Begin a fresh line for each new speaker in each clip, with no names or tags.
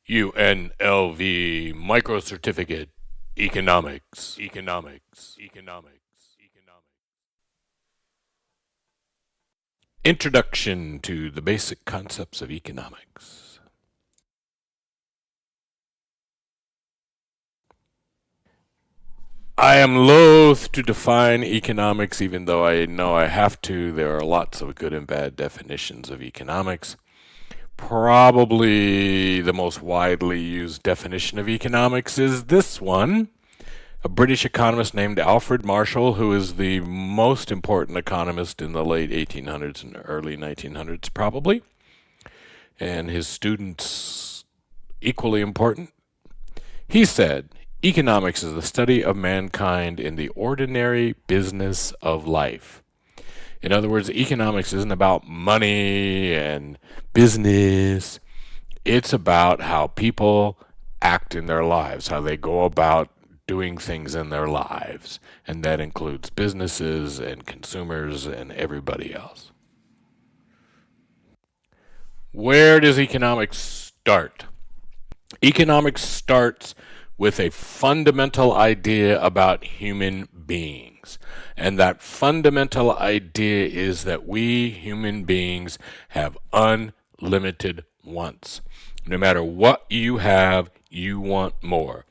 UNLV Microcertificate Economics. Introduction to the basic concepts of economics. I am loath to define economics, even though I know I have to. There are lots of good and bad definitions of economics. Probably the most widely used definition of economics is this one. A British economist named Alfred Marshall, who is the most important economist in the late 1800s and early 1900s, probably, and his students equally important. He said, economics is the study of mankind in the ordinary business of life. In other words, economics isn't about money and business. It's about how people act in their lives, how they go about doing things in their lives. And that includes businesses and consumers and everybody else. Where does economics start? Economics starts with a fundamental idea about human beings. And that fundamental idea is that we human beings have unlimited wants. No matter what you have, you want more.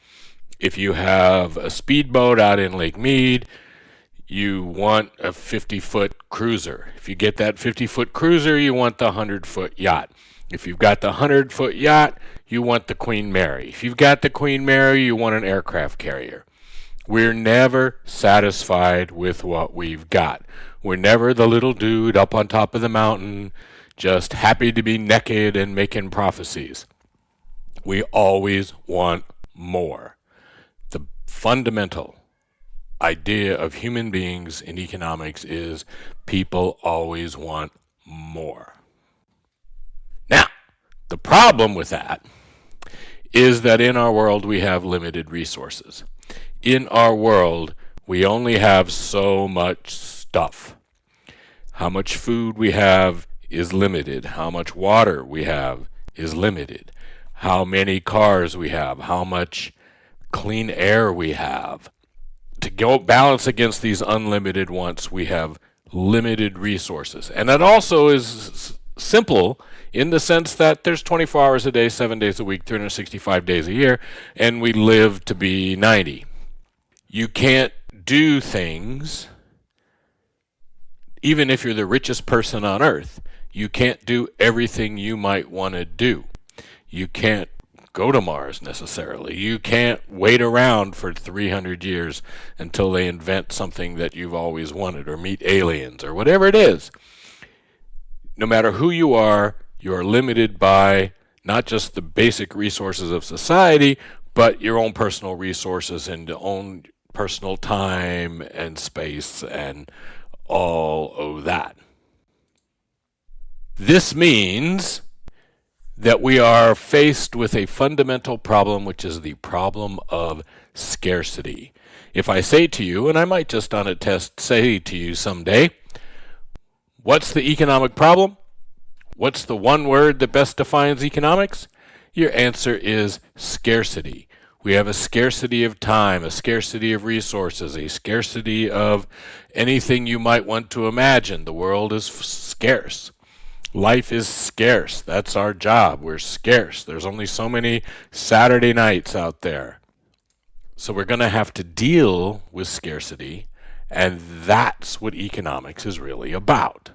If you have a speedboat out in Lake Mead, you want a 50-foot cruiser. If you get that 50-foot cruiser, you want the 100-foot yacht. If you've got the 100-foot yacht, you want the Queen Mary. If you've got the Queen Mary, you want an aircraft carrier. We're never satisfied with what we've got. We're never the little dude up on top of the mountain, just happy to be naked and making prophecies. We always want more. The fundamental idea of human beings in economics is people always want more. Now, the problem with that is that in our world we have limited resources. In our world, we only have so much stuff. How much food we have is limited. How much water we have is limited. How many cars we have, how much clean air we have. To go balance against these unlimited wants, we have limited resources. And that also is simple in the sense that there's 24 hours a day, 7 days a week, 365 days a year, and we live to be 90. You can't do things, even if you're the richest person on earth, you can't do everything you might want to do. You can't go to Mars necessarily. You can't wait around for 300 years until they invent something that you've always wanted or meet aliens or whatever it is. No matter who you are limited by not just the basic resources of society, but your own personal resources and your own personal time and space and all of that. This means that we are faced with a fundamental problem, which is the problem of scarcity. If I say to you, and I might just on a test say to you someday, what's the economic problem? What's the one word that best defines economics? Your answer is scarcity. We have a scarcity of time, a scarcity of resources, a scarcity of anything you might want to imagine. The world is scarce. Life is scarce. That's our job. We're scarce. There's only so many Saturday nights out there. So we're going to have to deal with scarcity, and that's what economics is really about.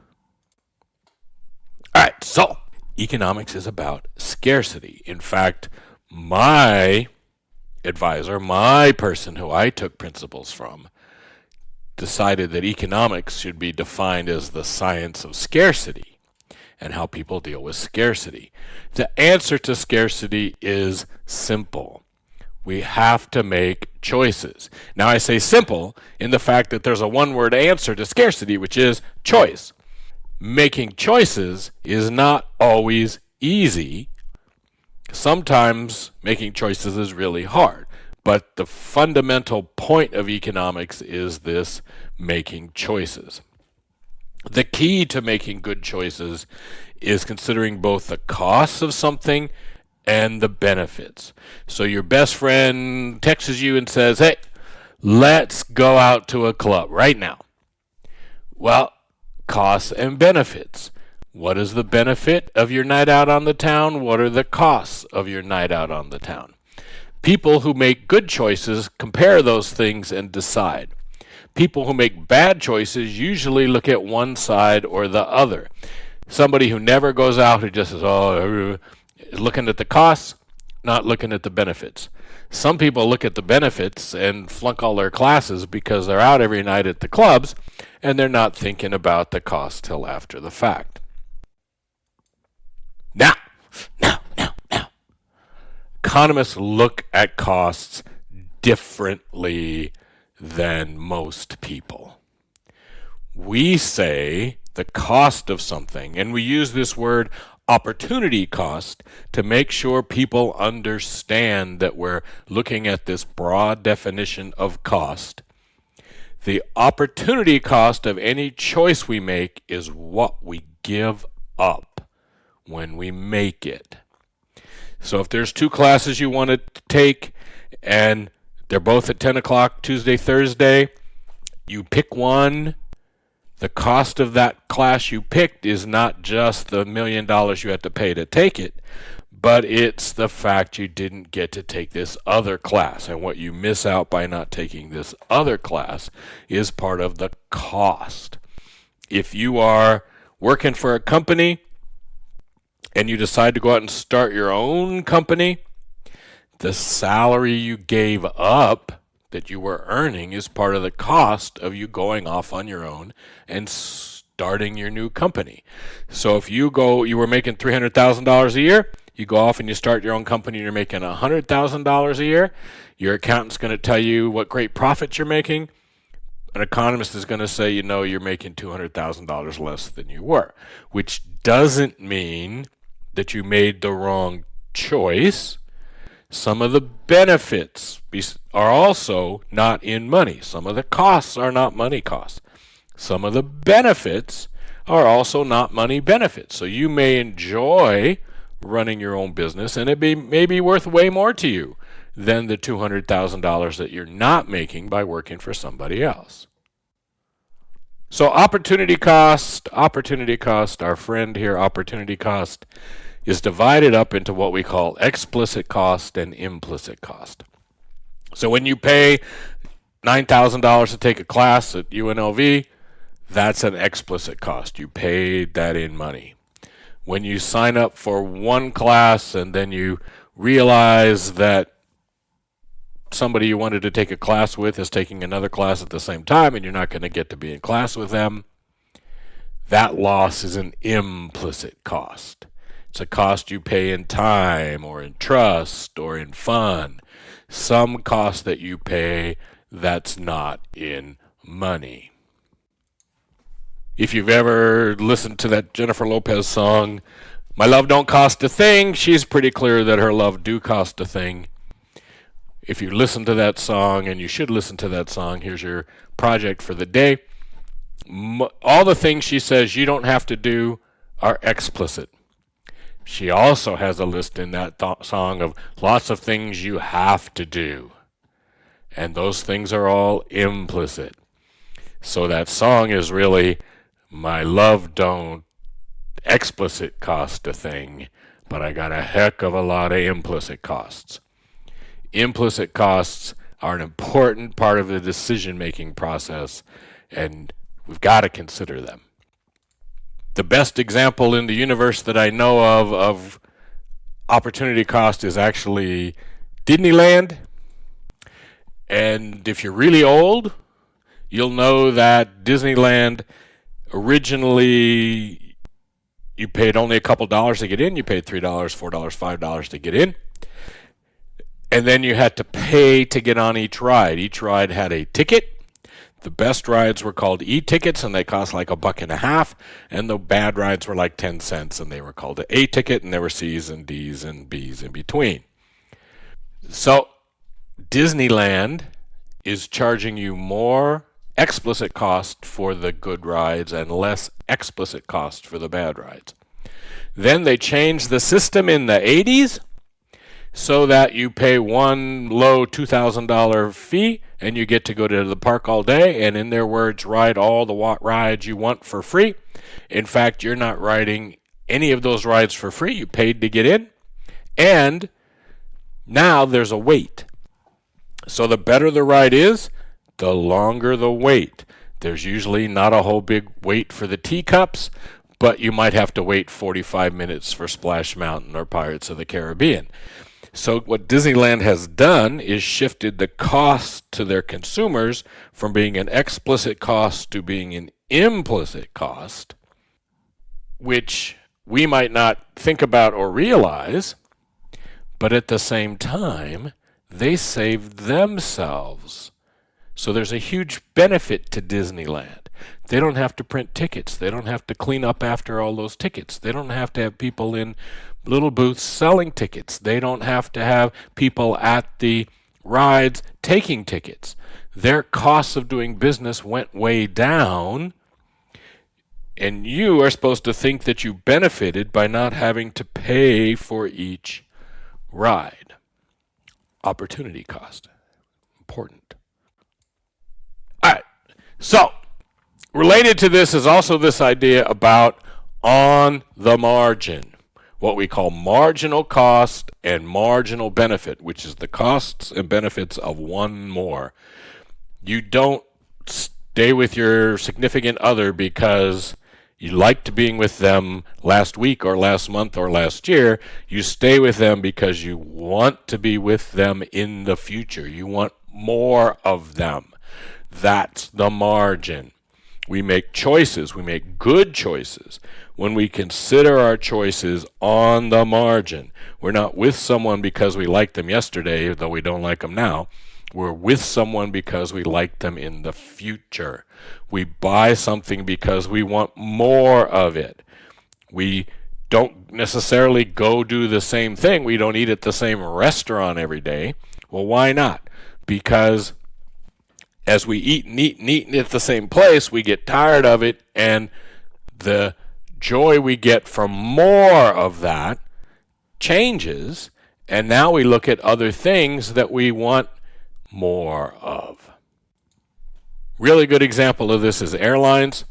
All right, so economics is about scarcity. In fact, my advisor, my person who I took principles from, decided that economics should be defined as the science of scarcity and how people deal with scarcity. The answer to scarcity is simple. We have to make choices. Now I say simple in the fact that there's a one-word answer to scarcity, which is choice. Making choices is not always easy. Sometimes making choices is really hard. But the fundamental point of economics is this making choices. The key to making good choices is considering both the costs of something and the benefits. So your best friend texts you and says, hey, let's go out to a club right now. Well, costs and benefits. What is the benefit of your night out on the town? What are the costs of your night out on the town? People who make good choices compare those things and decide. People who make bad choices usually look at one side or the other. Somebody who never goes out, who just says, oh, is looking at the costs, not looking at the benefits. Some people look at the benefits and flunk all their classes because they're out every night at the clubs, and they're not thinking about the cost till after the fact. Now. Economists look at costs differently than most people. We say the cost of something, and we use this word opportunity cost to make sure people understand that we're looking at this broad definition of cost. The opportunity cost of any choice we make is what we give up when we make it. So if there's two classes you want to take and they're both at 10 o'clock Tuesday, Thursday, you pick one. The cost of that class you picked is not just the $1 million you have to pay to take it, but it's the fact you didn't get to take this other class. And what you miss out by not taking this other class is part of the cost. If you are working for a company and you decide to go out and start your own company, the salary you gave up that you were earning is part of the cost of you going off on your own and starting your new company. So if you were making $300,000 a year, you go off and you start your own company and you're making $100,000 a year, your accountant's going to tell you what great profits you're making. An economist is going to say, you're making $200,000 less than you were, which doesn't mean that you made the wrong choice. Some of the benefits are also not in money. Some of the costs are not money costs. Some of the benefits are also not money benefits. So you may enjoy running your own business, and it may be worth way more to you than the $200,000 that you're not making by working for somebody else. So opportunity cost, our friend here, opportunity cost, is divided up into what we call explicit cost and implicit cost. So when you pay $9,000 to take a class at UNLV, that's an explicit cost. You paid that in money. When you sign up for one class and then you realize that somebody you wanted to take a class with is taking another class at the same time and you're not going to get to be in class with them, that loss is an implicit cost. It's a cost you pay in time or in trust or in fun. Some cost that you pay that's not in money. If you've ever listened to that Jennifer Lopez song, My Love Don't Cost a Thing, she's pretty clear that her love do cost a thing. If you listen to that song, and you should listen to that song, here's your project for the day. All the things she says you don't have to do are explicit. She also has a list in that song of lots of things you have to do. And those things are all implicit. So that song is really, my love don't explicit cost a thing, but I got a heck of a lot of implicit costs. Implicit costs are an important part of the decision-making process, and we've got to consider them. The best example in the universe that I know of opportunity cost is actually Disneyland. And if you're really old, you'll know that Disneyland originally you paid only a couple dollars to get in. You paid $3, $4, $5 to get in. And then you had to pay to get on each ride. Each ride had a ticket. The best rides were called e-tickets, and they cost like $1.50, and the bad rides were like 10 cents, and they were called an A-ticket, and there were C's and D's and B's in between. So Disneyland is charging you more explicit cost for the good rides and less explicit cost for the bad rides. Then they changed the system in the 80s, so that you pay one low $2,000 fee and you get to go to the park all day and, in their words, ride all the rides you want for free. In fact, you're not riding any of those rides for free. You paid to get in, and now there's a wait. So the better the ride is, the longer the wait. There's usually not a whole big wait for the teacups, but you might have to wait 45 minutes for Splash Mountain or Pirates of the Caribbean. So what Disneyland has done is shifted the cost to their consumers from being an explicit cost to being an implicit cost, which we might not think about or realize, but at the same time, they saved themselves. So there's a huge benefit to Disneyland. They don't have to print tickets. They don't have to clean up after all those tickets. They don't have to have people in little booths selling tickets. They don't have to have people at the rides taking tickets. Their costs of doing business went way down, and you are supposed to think that you benefited by not having to pay for each ride. Opportunity cost. Important. All right. So, related to this is also this idea about on the margin, what we call marginal cost and marginal benefit, which is the costs and benefits of one more. You don't stay with your significant other because you liked being with them last week or last month or last year. You stay with them because you want to be with them in the future. You want more of them. That's the margin. We make choices. We make good choices when we consider our choices on the margin. We're not with someone because we liked them yesterday, though we don't like them now. We're with someone because we like them in the future. We buy something because we want more of it. We don't necessarily go do the same thing. We don't eat at the same restaurant every day. Well, why not? Because as we eat and eat and eat at the same place, we get tired of it, and the joy we get from more of that changes, and now we look at other things that we want more of. Really good example of this is airlines.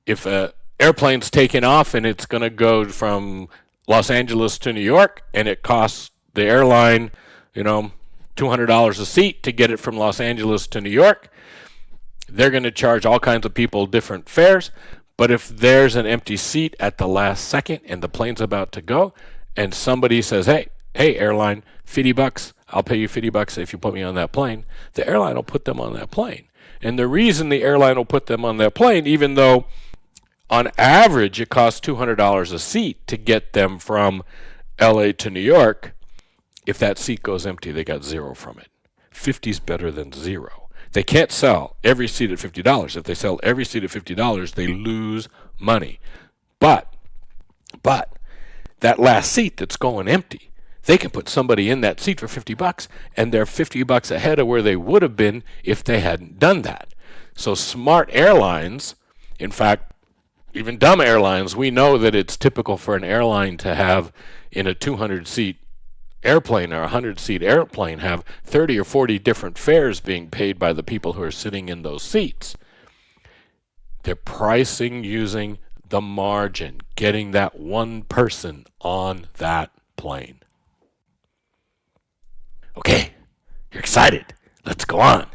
If an airplane's taking off and it's going to go from Los Angeles to New York, and it costs the airline, $200 a seat to get it from Los Angeles to New York, they're going to charge all kinds of people different fares. But if there's an empty seat at the last second and the plane's about to go, and somebody says, hey airline, $50, I'll pay you $50 if you put me on that plane, the airline will put them on that plane. And the reason the airline will put them on that plane, even though on average it costs $200 a seat to get them from LA to New York, if that seat goes empty, they got zero from it. 50 is better than zero. They can't sell every seat at $50. If they sell every seat at $50, they lose money. But that last seat that's going empty, they can put somebody in that seat for $50, and they're $50 ahead of where they would have been if they hadn't done that. So smart airlines, in fact, even dumb airlines, we know that it's typical for an airline to have in a 200-seat airplane or a 100-seat airplane have 30 or 40 different fares being paid by the people who are sitting in those seats. They're pricing using the margin, getting that one person on that plane. Okay, you're excited. Let's go on.